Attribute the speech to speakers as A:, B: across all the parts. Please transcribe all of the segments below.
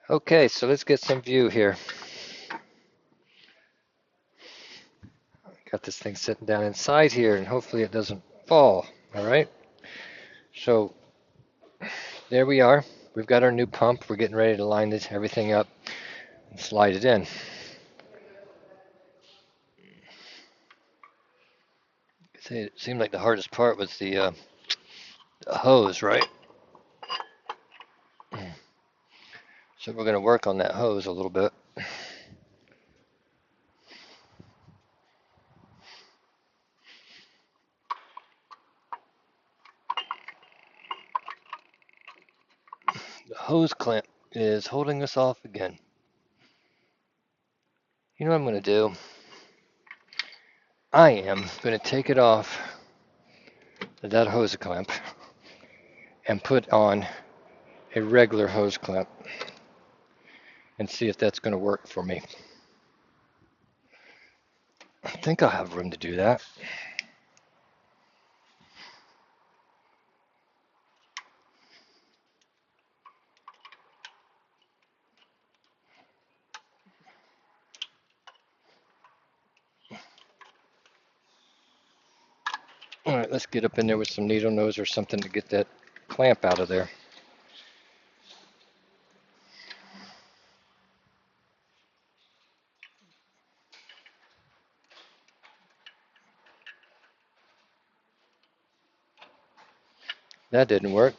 A: Okay, so let's get some view here. Got this thing sitting down inside here, and hopefully it doesn't fall. All right. So there we are. We've got our new pump. We're getting ready to line everything up and slide it in. It seemed like the hardest part was the hose, right? So we're going to work on that hose a little bit. The hose clamp is holding us off again. You know what I'm going to do? I am going to take it off that hose clamp and put on a regular hose clamp and see if that's going to work for me. I think I'll have room to do that. All right, let's get up in there with some needle nose or something to get that clamp out of there. That didn't work.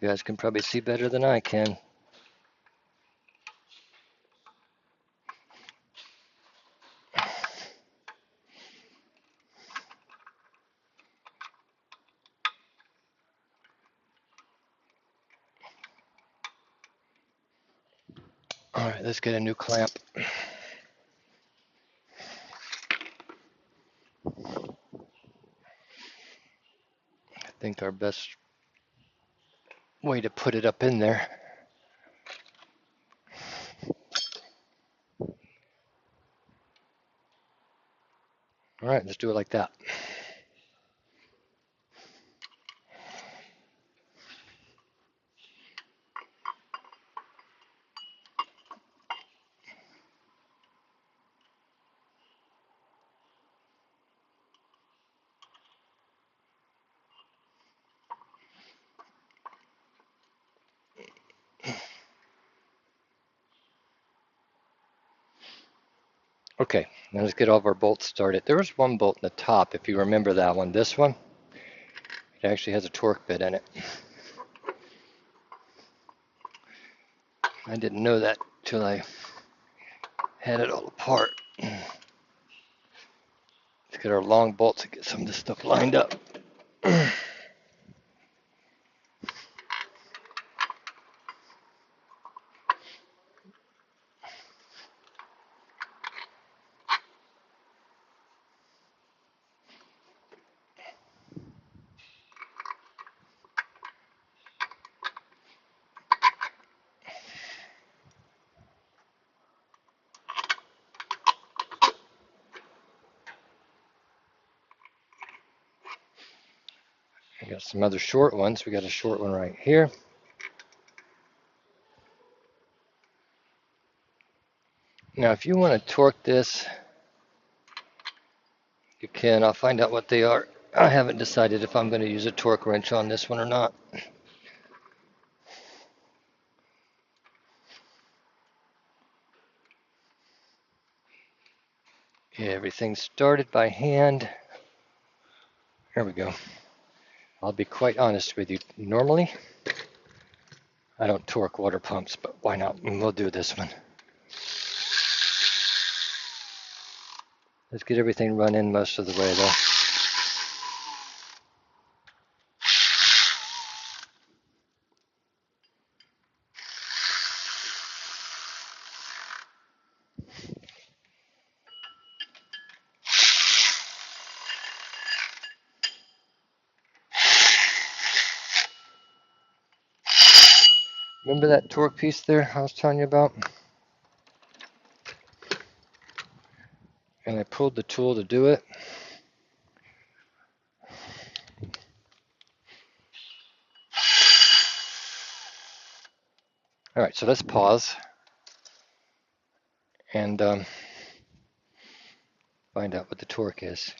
A: You guys can probably see better than I can. All right, let's get a new clamp. I think our best way to put it up in there. All right, let's do it like that. Okay, now let's get all of our bolts started. There was one bolt in the top, if you remember that one. This one, it actually has a torque bit in it. I didn't know that till I had it all apart. Let's get our long bolts and get some of this stuff lined up. I got some other short ones. We got a short one right here. Now, if you want to torque this, you can. I'll find out what they are. I haven't decided if I'm going to use a torque wrench on this one or not. Yeah, everything's started by hand. There we go. I'll be quite honest with you. Normally, I don't torque water pumps, but why not? We'll do this one. Let's get everything running most of the way though. Remember that torque piece there I was telling you about? and I pulled the tool to do it. All right, so let's pause and find out what the torque is.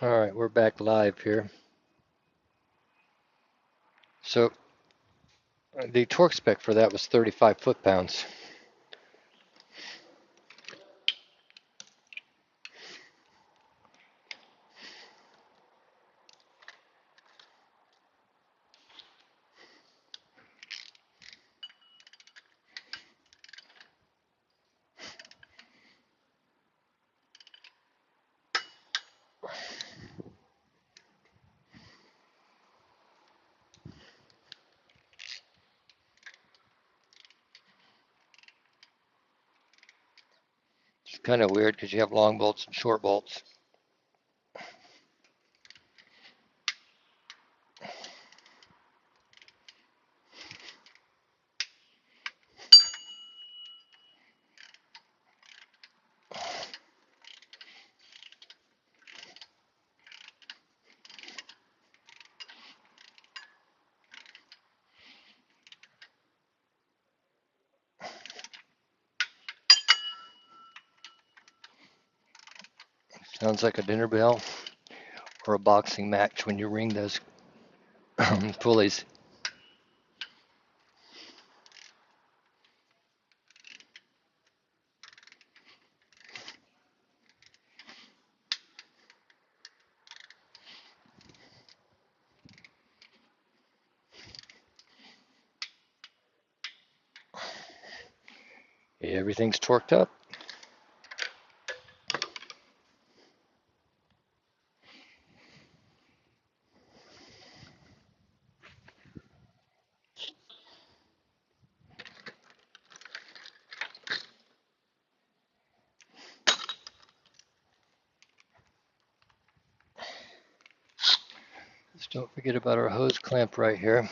A: All right, we're back live here. So the torque spec for that was 35 foot-pounds. It's kind of weird because you have long bolts and short bolts. Sounds like a dinner bell or a boxing match when you ring those pulleys. Everything's torqued up. Just don't forget about our hose clamp right here.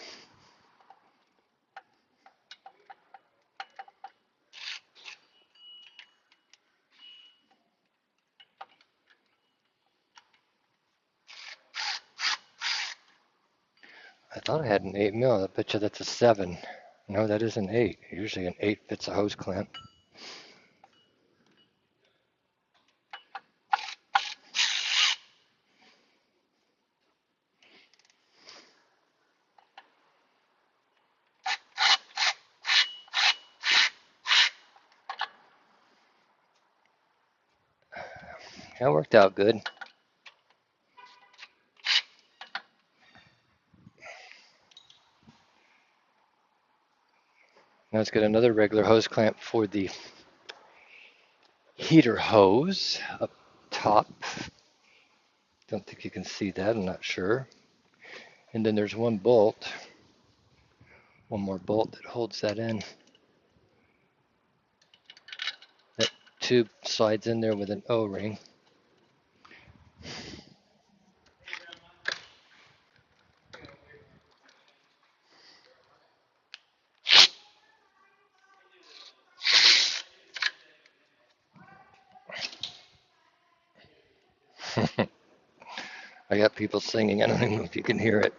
A: I thought I had an 8 mil. I bet you that's a 7. No, that is an 8. Usually an 8 fits a hose clamp. That worked out good. Now let's get another regular hose clamp for the heater hose up top. Don't think you can see that, I'm not sure. And then there's one more bolt that holds that in. That tube slides in there with an O-ring. I got people singing, I don't even know if you can hear it.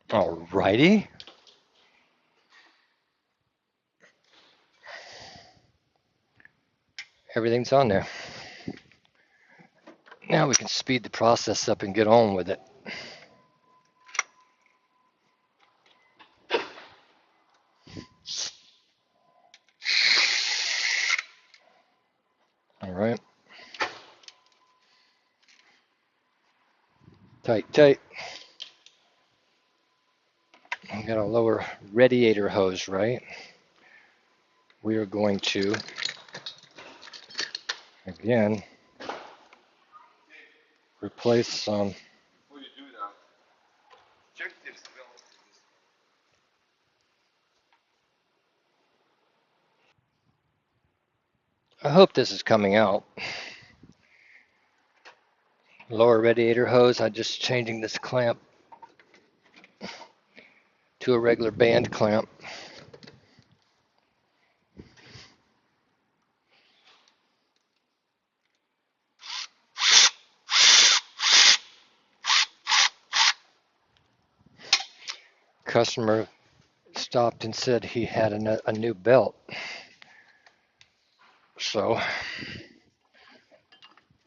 A: Alrighty. Everything's on there. Now we can speed the process up and get on with it. All right. Tight, tight. We got a lower radiator hose, right? We are going to, again, replace some. I hope this is coming out. Lower radiator hose, I'm just changing this clamp to a regular band clamp. Customer stopped and said he had a new belt. So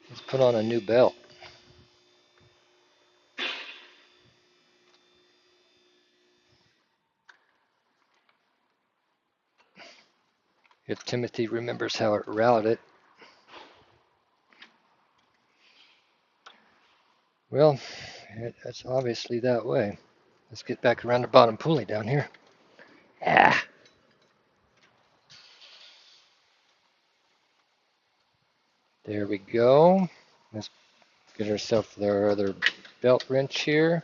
A: let's put on a new belt. If Timothy remembers how it routed. Well, it's obviously that way. Let's get back around the bottom pulley down here. Ah. There we go. Let's get ourselves our other belt wrench here.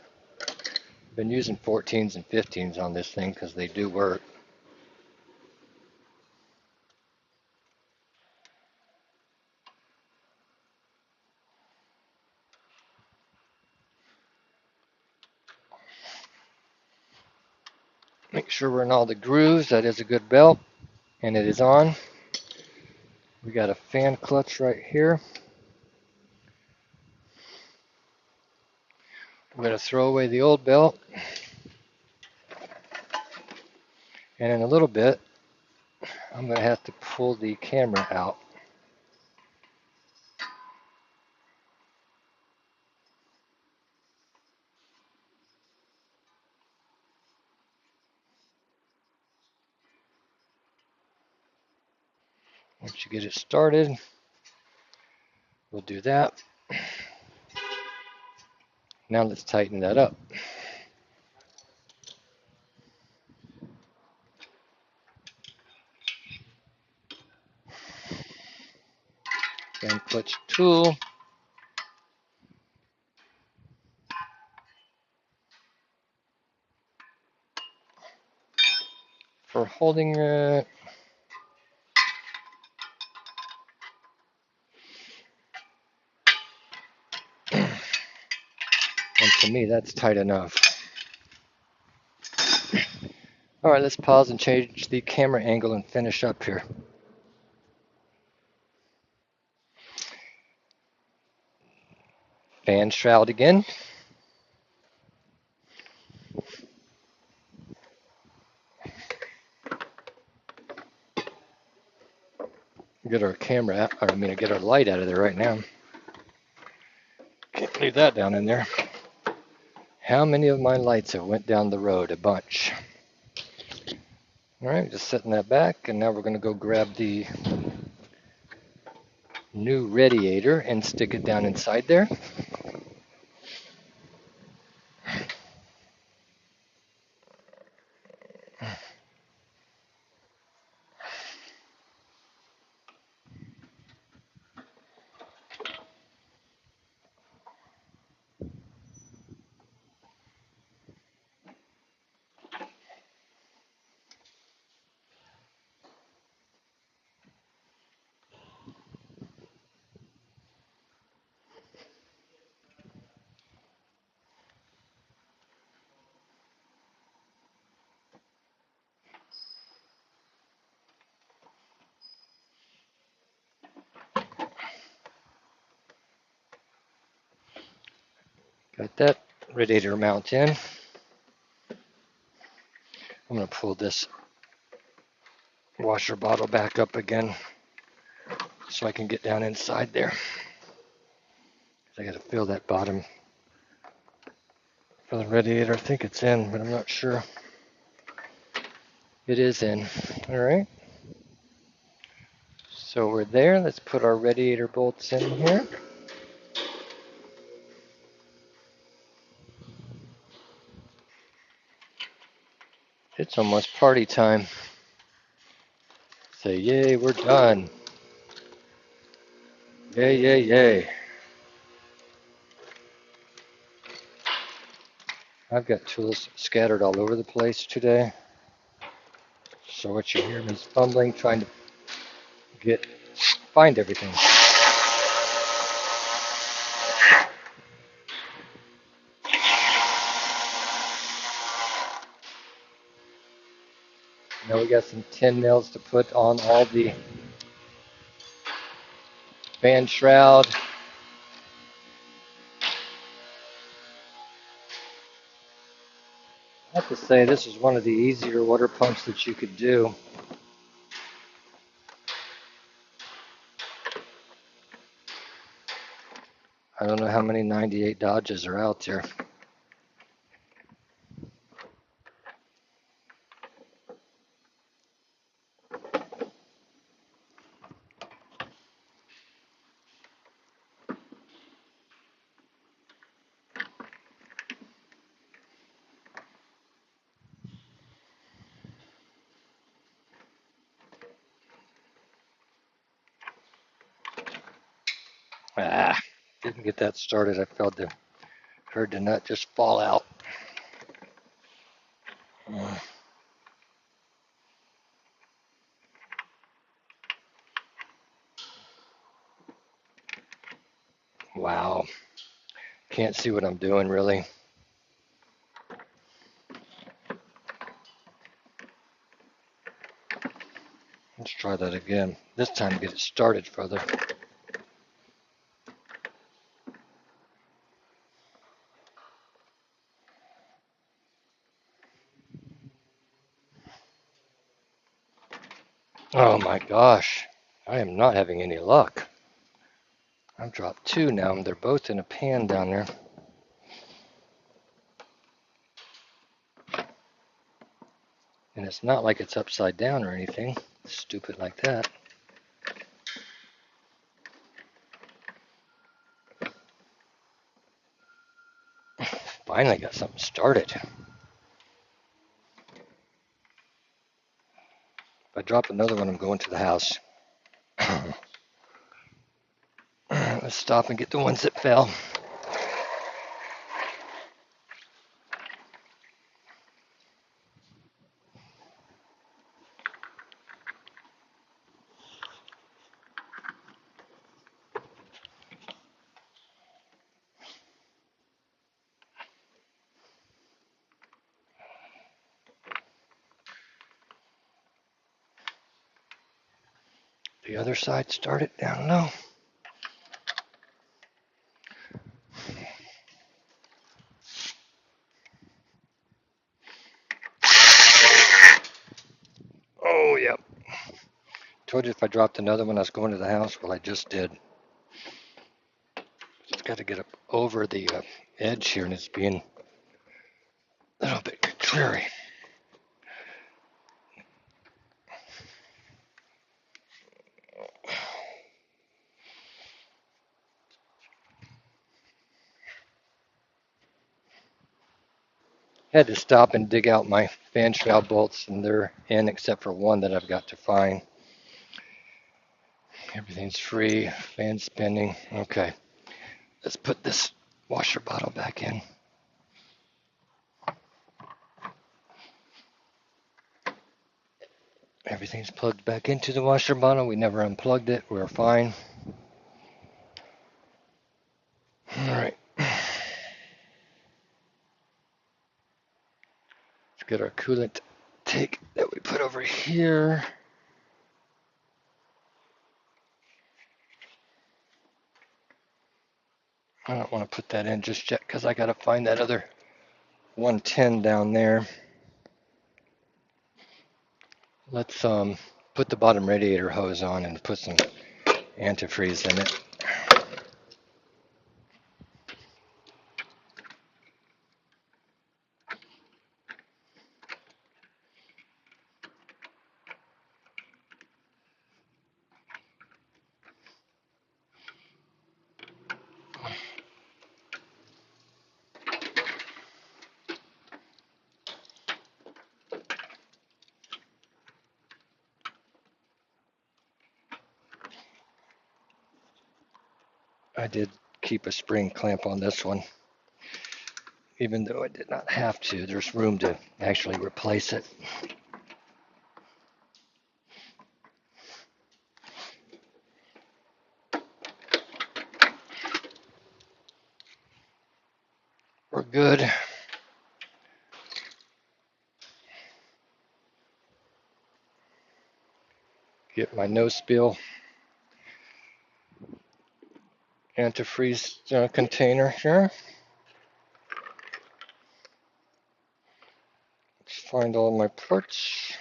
A: Been using 14s and 15s on this thing because they do work. Make sure we're in all the grooves. That is a good belt, and it is on. We got a fan clutch right here. We're going to throw away the old belt, and in a little bit I'm going to have to pull the camera out. Once you get it started, we'll do that. Now let's tighten that up. Fan clutch tool. For holding it, and to me that's tight enough. Alright, let's pause and change the camera angle and finish up here. Fan shroud again. Get our camera out, or get our light out of there right now. Can't leave that down in there. How many of my lights have went down the road? A bunch. Alright, just setting that back, and now we're going to go grab the new radiator and stick it down inside there. Got that radiator mount in. I'm going to pull this washer bottle back up again so I can get down inside there. I got to feel that bottom for the radiator. I think it's in, but I'm not sure. It is in. Alright. So we're there. Let's put our radiator bolts in here. It's almost party time. Say yay, we're done. Yay, yay, yay. I've got tools scattered all over the place today. So what you hear is fumbling, trying to get find everything. Now we got some 10 nails to put on all the fan shroud. I have to say this is one of the easier water pumps that you could do. I don't know how many 98 Dodges are out there. Didn't get that started. I heard the nut just fall out. Wow. Can't see what I'm doing really. Let's try that again. This time get it started further. Oh my gosh. I am not having any luck. I've dropped two now. They're both in a pan down there. And it's not like it's upside down or anything stupid like that. Finally got something started. If I drop another one, I'm going to the house. Let's stop and get the ones that fell. The other side started down low. Oh, yep. Told you if I dropped another one, I was going to the house. Well, I just did. Just got to get up over the edge here, and it's being a little bit contrary. Had to stop and dig out my fan shroud bolts, and they're in except for one that I've got to find. Everything's free, fan spinning. Okay, let's put this washer bottle back in. Everything's plugged back into the washer bottle. We never unplugged it. We're fine. All right. Let's get our coolant tank that we put over here. I don't want to put that in just yet because I got to find that other 110 down there. Let's put the bottom radiator hose on and put some antifreeze in it. I did keep a spring clamp on this one, even though I did not have to. There's room to actually replace it. good. Get my no spill antifreeze container here. Let's find all my parts.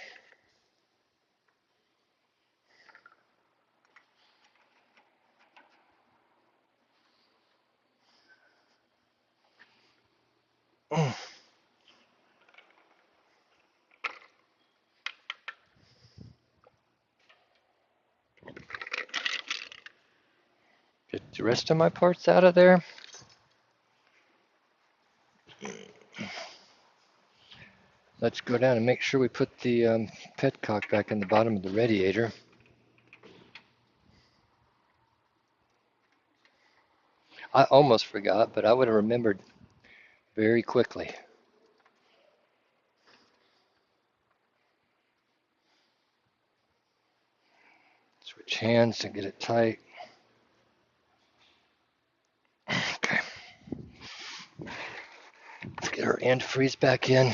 A: Get the rest of my parts out of there. Let's go down and make sure we put the petcock back in the bottom of the radiator. I almost forgot, but I would have remembered very quickly. Switch hands to get it tight. Okay. Let's get our antifreeze back in.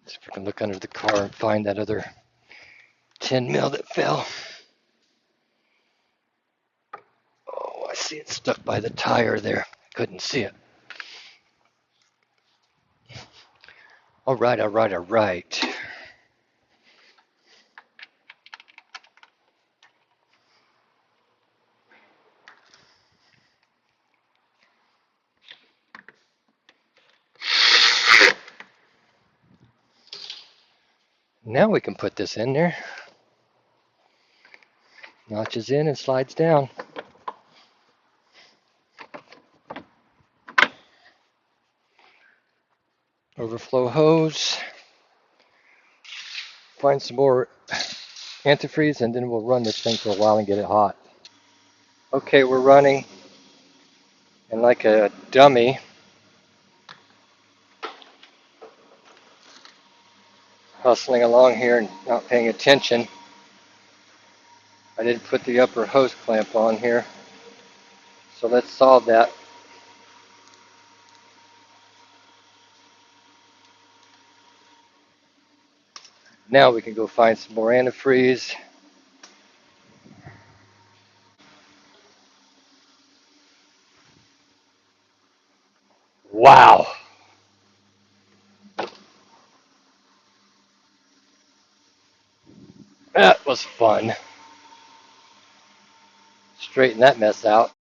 A: See if we can look under the car and find that other 10 mil that fell. Oh, I see it stuck by the tire there. Couldn't see it. All right, all right, all right. Now we can put this in there. Notches in and slides down. Overflow hose. Find some more antifreeze and then we'll run this thing for a while and get it hot. Okay, we're running. And like a dummy, hustling along here and not paying attention, I didn't put the upper hose clamp on here. So let's solve that. Now we can go find some more antifreeze. Wow. That was fun. Straighten that mess out.